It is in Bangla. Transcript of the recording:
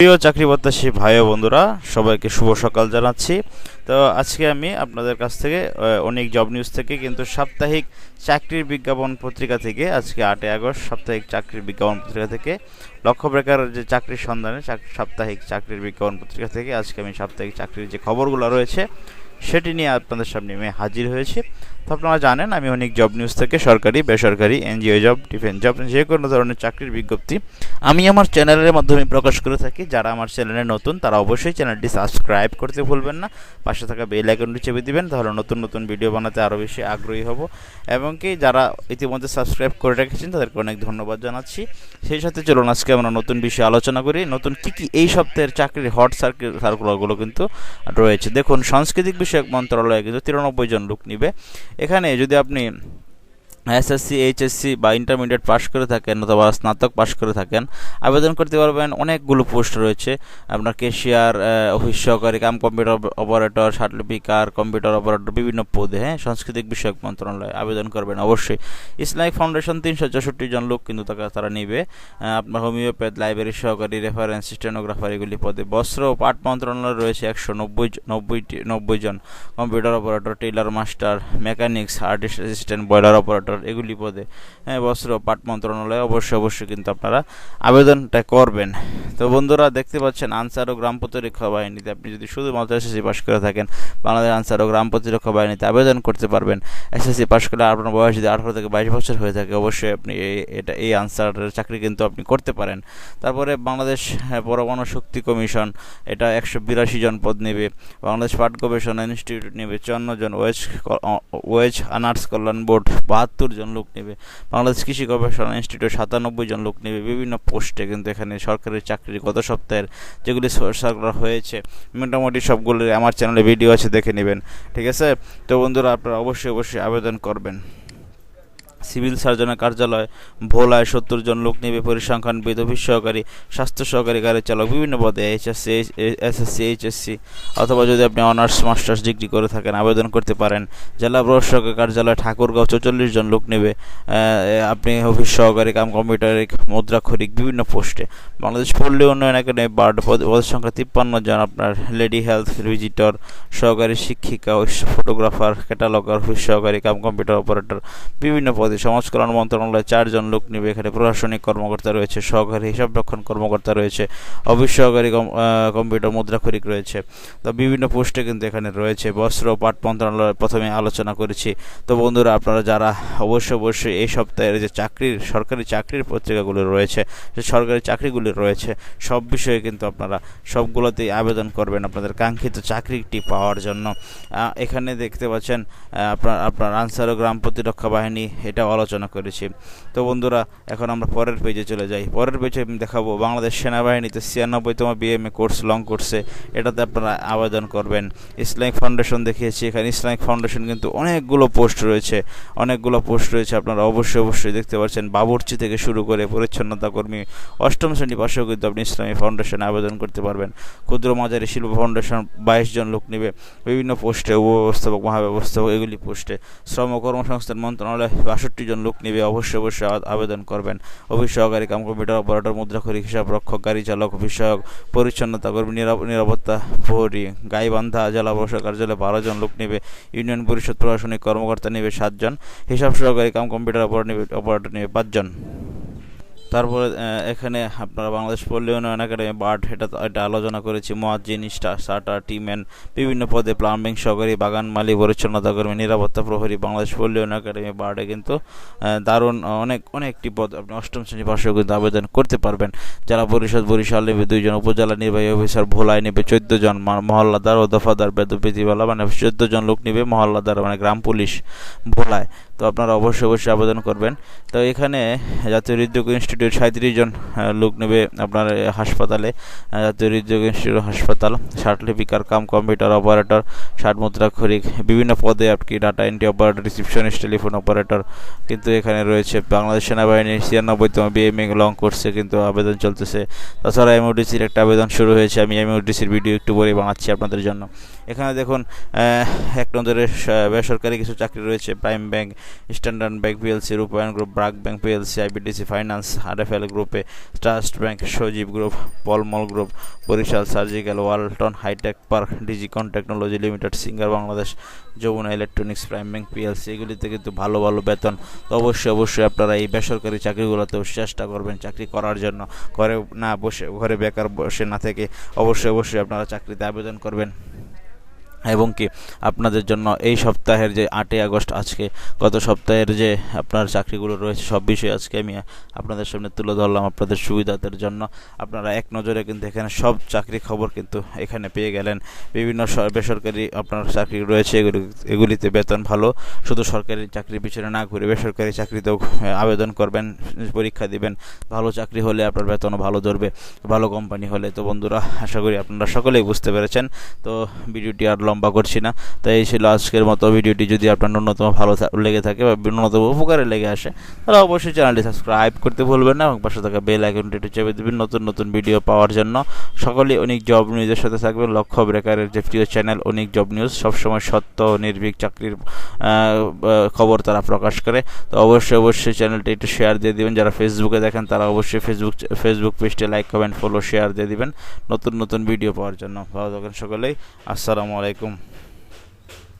প্রিয় চাকরি প্রত্যাশী ভাই ও বন্ধুরা, সবাইকে শুভ সকাল জানাচ্ছি। তো আজকে আমি আপনাদের কাছ থেকে অনেক জব নিউজ থেকে কিন্তু সাপ্তাহিক চাকরির বিজ্ঞাপন পত্রিকা থেকে আজকে 8 আগস্ট সাপ্তাহিক চাকরির বিজ্ঞাপন পত্রিকা থেকে লক্ষ্য বেকার যে চাকরির সন্ধানে সাপ্তাহিক চাকরির বিজ্ঞাপন পত্রিকা থেকে আজকে আমি সাপ্তাহিক চাকরির যে খবরগুলো রয়েছে সেটি নিয়ে আপনাদের সামনে আমি হাজির হয়েছি। তো আপনারা জানেন আমি অনেক জব নিউজ থেকে সরকারি, বেসরকারি, এনজিও জব, ডিফেন্স জব, যে কোনো ধরনের চাকরির বিজ্ঞপ্তি আমি আমার চ্যানেলের মাধ্যমে প্রকাশ করে থাকি। যারা আমার চ্যানেলে নতুন তারা অবশ্যই চ্যানেলটি সাবস্ক্রাইব করতে ভুলবেন না, পাশে থাকা বেল আইকনটি চেপে দিবেন, তাহলে নতুন নতুন ভিডিও বানাতে আরও বেশি আগ্রহী হব। এবং কি যারা ইতিমধ্যে সাবস্ক্রাইব করে রেখেছেন তাদেরকে অনেক ধন্যবাদ জানাচ্ছি। সেই সাথে চলুন আজকে আমরা নতুন বিষয়ে আলোচনা করি। নতুন কী এই সপ্তাহের চাকরির হট সার্কুলারগুলো কিন্তু রয়েছে। দেখুন, সাংস্কৃতিক বিষয়ক মন্ত্রণালয়ে কিন্তু 93 জন লোক নিবে। এখানে যদি আপনি এসএসসি, এইচএসসি বা ইন্টারমিডিয়েট পাস করে থাকেন অথবা স্নাতক পাস করে থাকেন, আবেদন করতে পারবেন। অনেকগুলো পোস্ট রয়েছে, আপনার ক্যাশিয়ার, অফিস সহকারী, কম্পিউটার অপারেটর, সার্টিফিকার, কম্পিউটার অপারেটর, বিভিন্ন পদে সাংস্কৃতিক বিষয়ক মন্ত্রণালয়ে আবেদন করবেন অবশ্যই। ইসলামিক ফাউন্ডেশন 364 জন লোক কিন্তু তারা নিবে। আপনার হোমিওপ্যাথ, লাইব্রেরি সহকারী, রেফারেন্স, স্টেনোগ্রাফার এগুলি পদে। বস্ত্র ও পাট মন্ত্রণালয় রয়েছে 190 জন। Computer operator, tailor master, mechanics, artist assistant, boiler operator এগুলি পদে বস্ত্র পাট মন্ত্রণালয়ে অবশ্যই কিন্তু আপনারা আবেদনটা করবেন। তো বন্ধুরা, দেখতে পাচ্ছেন আনসার ও গ্রাম প্রতিরক্ষা বাহিনীতে আপনি যদি শুধুমাত্র এসএসসি পাস করে থাকেন, বাংলাদেশ আনসার ও গ্রাম প্রতিরক্ষা বাহিনীতে আবেদন করতে পারবেন। এসএসসি পাস করলে আপনার বয়স যদি 18 থেকে 22 বছর হয়ে থাকে, অবশ্যই আপনি এই আনসারের চাকরি কিন্তু আপনি করতে পারেন। তারপরে বাংলাদেশ পরমাণু শক্তি কমিশন, এটা 182 জন পদ নেবে। বাংলাদেশ পাট গবেষণা ইনস্টিটিউট নেবে 54 জন। ওয়েজ আনার্স কল্যাণ বোর্ড 72 জন লোক নেবে। বাংলাদেশ কৃষি গবেষণা ইনস্টিটিউট 97 জন লোক নেবে। বিভিন্ন পোস্টে কিন্তু এখানে সরকারি চাকরি গত সপ্তাহের যেগুলি সার্কুলার হয়েছে মোটামুটি সবগুলো আমার চ্যানেলে ভিডিও আছে, দেখে নেবেন। ঠিক আছে? তো বন্ধুরা, আপনারা অবশ্যই আবেদন করবেন। সিভিল সার্জনের কার্যালয় ভোলায় 70 জন লোক নেবে। পরিসংখ্যানবিদ, অফিস সহকারী, স্বাস্থ্য সহকারী, গাড়ি চালক, বিভিন্ন পদে এসএসসি, এইচএসসি অথবা যদি আপনি অনার্স মাস্টার্স ডিগ্রি করে থাকেন আবেদন করতে পারেন। জেলা প্রশাসকের কার্যালয় ঠাকুরগাঁও 44 জন লোক নেবে। আপনি অফিস সহকারী, কম্পিউটারিক, মুদ্রাক্ষরিক, বিভিন্ন পোস্টে। বাংলাদেশ পল্লী উন্নয়ন একাডেমি বার্ড পদের সংখ্যা 53 জন। আপনার লেডি হেলথ ভিজিটর, সহকারী শিক্ষিকা, ফটোগ্রাফার, ক্যাটালগার, অফিস সহকারী, কম্পিউটার অপারেটর, বিভিন্ন পদে। সমাজ কল্যাণ মন্ত্রণালয়ে 4 জন লোক নেবে। এখানে প্রশাসনিক কর্মকর্তা রয়েছে, সহকারী হিসাবরক্ষণ কর্মকর্তা রয়েছে, অফিস সহকারী, কম্পিউটার মুদ্রাক্ষরিক রয়েছে। তো বিভিন্ন পোস্টে কিন্তু এখানে রয়েছে। বস্ত্র পাট মন্ত্রণালয় প্রথমে আলোচনা করেছি। তো বন্ধুরা, আপনারা যারা অবশ্যই এই সপ্তাহের যে সরকারি চাকরির পত্রিকাগুলো রয়েছে, যে সরকারি চাকরিগুলি রয়েছে, সব বিষয়ে কিন্তু আপনারা সবগুলোতেই আবেদন করবেন আপনাদের কাঙ্ক্ষিত চাকরিটি পাওয়ার জন্য। এখানে দেখতে পাচ্ছেন আপনার আনসার ও গ্রাম প্রতিরক্ষা বাহিনী, এটা আলোচনা করেছি। তো বন্ধুরা, এখন আমরা পরের পেজে চলে যাই। পরের পেজে আমি দেখাবো বাংলাদেশ সেনাবাহিনীতে 96তম বিএমএ কোর্স লং কোর্সে, এটাতে আপনারা আবেদন করবেন। ইসলামিক ফাউন্ডেশন দেখিয়েছি, এখানে ইসলামিক ফাউন্ডেশন কিন্তু অনেকগুলো পোস্ট রয়েছে। আপনারা অবশ্যই দেখতে পাচ্ছেন। বাবুর্চি থেকে শুরু করে পরিচ্ছন্নতা কর্মী, 8ম শ্রেণী পাশেও কিন্তু আপনি ইসলামিক ফাউন্ডেশনে আবেদন করতে পারবেন। ক্ষুদ্র মাঝারি শিল্প ফাউন্ডেশন 22 জন লোক নেবে বিভিন্ন পোস্টে, উপব্যবস্থাপক, মহাব্যবস্থাপক এগুলি পোস্টে। শ্রম কর্মসংস্থান মন্ত্রণালয় 62 জন লোক নেবে, অবশ্যই আবেদন করবেন। অফিস সহকারী, কম্পিউটার অপারেটর, মুদ্রাক্ষরিক, হিসাব রক্ষক, গাড়ি চালক, অফিস সহায়ক, পরিচ্ছন্নতা কর্মী, নিরাপত্তা প্রহরী, গাইবান্ধা জেলা প্রশাসক কার্যালয়ে 12 জন লোক নেবে। ইউনিয়ন পরিষদ প্রশাসনিক কর্মকর্তা নেবে 7 জন। হিসাব সহকারী কম্পিউটার অপারেটর নেবে 5 জন। তারপরে এখানে আপনারা বাংলাদেশ পল্লী উন্নয়ন একাডেমি বার্ড, এটা আলোচনা করেছি। মুয়াজ্জিন, স্টার্টার, টিম্যান, বিভিন্ন পদে। প্লাম্বিং সহকারী, বাগান মালিক, পরিচ্ছন্নতা কর্মী, নিরাপত্তা প্রহরী। বাংলাদেশ পল্লী উন্নয়ন একাডেমি বার্ডে কিন্তু দারুণ অনেকটি পদ আপনি 8ম শ্রেণী পাশেও কিন্তু আবেদন করতে পারবেন। জেলা পরিষদ বরিশাল নেবে 2 জন। উপজেলা নির্বাহী অফিসার ভোলায় নেবে 14 জন। মহল্লাদার ও দফাদার বেদবিধিওয়ালা 14 জন লোক নেবে। মহল্লাদার গ্রাম পুলিশ ভোলায়। তো আপনারা অবশ্যই আবেদন করবেন। তো এখানে জাতীয় হৃদরোগ ইনস্টিটিউট 37 জন লোক নেবে আপনার হাসপাতালে। জাতীয় হৃদরোগ ইনস্টিটিউট হাসপাতাল, সার্টিফিকার কম্পিউটার অপারেটর, 60 মুদ্রাক্ষরিক, বিভিন্ন পদে আপনি data entry operator, receptionist, telephone operator কিন্তু এখানে রয়েছে। বাংলাদেশ সেনাবাহিনীর 96তম বিএমএ লং কোর্সে কিন্তু আবেদন চলতেছে। তাছাড়া এমওডিসির একটা আবেদন শুরু হয়েছে। আমি এমওডিসির ভিডিও একটু পরে বানাচ্ছি আপনাদের জন্য। এখানে দেখুন এক নজরে বেসরকারি কিছু চাকরি রয়েছে। Prime bank, standard bank PLC, Rupayan group, BRAC bank PLC, IBTC finance, RFL গ্রুপে, trust bank, Sajeeb group, Palmal group, Barishal surgical, Walton hitech park, Digicon technology limited, Singer Bangladesh, Jamuna electronics, prime bank PLC, এগুলিতে কিন্তু ভালো ভালো বেতন। তো অবশ্যই আপনারা এই বেসরকারি চাকরিগুলোতেও চেষ্টা করবেন চাকরি করার জন্য। ঘরে বেকার বসে না থেকে অবশ্যই আপনারা চাকরিতে আবেদন করবেন। এবং কি আপনাদের জন্য এই সপ্তাহের যে 8ই আগস্ট, আজকে গত সপ্তাহের যে আপনার চাকরিগুলো রয়েছে সব বিষয়ে আজকে আমি আপনাদের সামনে তুলে ধরলাম আপনাদের সুবিধাদের জন্য। আপনারা এক নজরে কিন্তু এখানে সব চাকরি খবর কিন্তু এখানে পেয়ে গেলেন। বিভিন্ন বেসরকারি আপনার চাকরি রয়েছে, এগুলিতে বেতন ভালো। শুধু সরকারি চাকরির পিছনে না ঘুরে বেসরকারি চাকরিতেও আবেদন করবেন, পরীক্ষা দিবেন। ভালো চাকরি হলে আপনার বেতনও ভালো ধরবে, ভালো কোম্পানি হলে। তো বন্ধুরা, আশা করি আপনারা সকলেই বুঝতে পেরেছেন। তো ভিডিওটি আর লম্বা করছি না, তাই এই ছিল আজকের মতো ভিডিওটি। যদি আপনার ন্যূনতম ভালো লেগে থাকে বা ন্যূনতম উপকারে লেগে আসে, তাহলে অবশ্যই চ্যানেলটি সাবস্ক্রাইব করতে ভুলবেন না এবং পাশে থাকা বেল আইকনটি চেপে দেবেন নতুন ভিডিও পাওয়ার জন্য। সকলেই অনেক জব নিউজের সাথে থাকবেন। লক্ষ্য ব্রেকারের যে প্রিয় চ্যানেল অনেক জব নিউজ, সবসময় সত্য নির্ভীক চাকরির খবর তারা প্রকাশ করে। তো অবশ্যই চ্যানেলটি একটু শেয়ার দিয়ে দিবেন। যারা ফেসবুকে দেখেন তারা অবশ্যই ফেসবুক পেজটি লাইক, কমেন্ট, ফলো, শেয়ার দিয়ে দিবেন নতুন ভিডিও পাওয়ার জন্য। ভালো থাকেন সকলেই। আসসালামু আলাইকুম।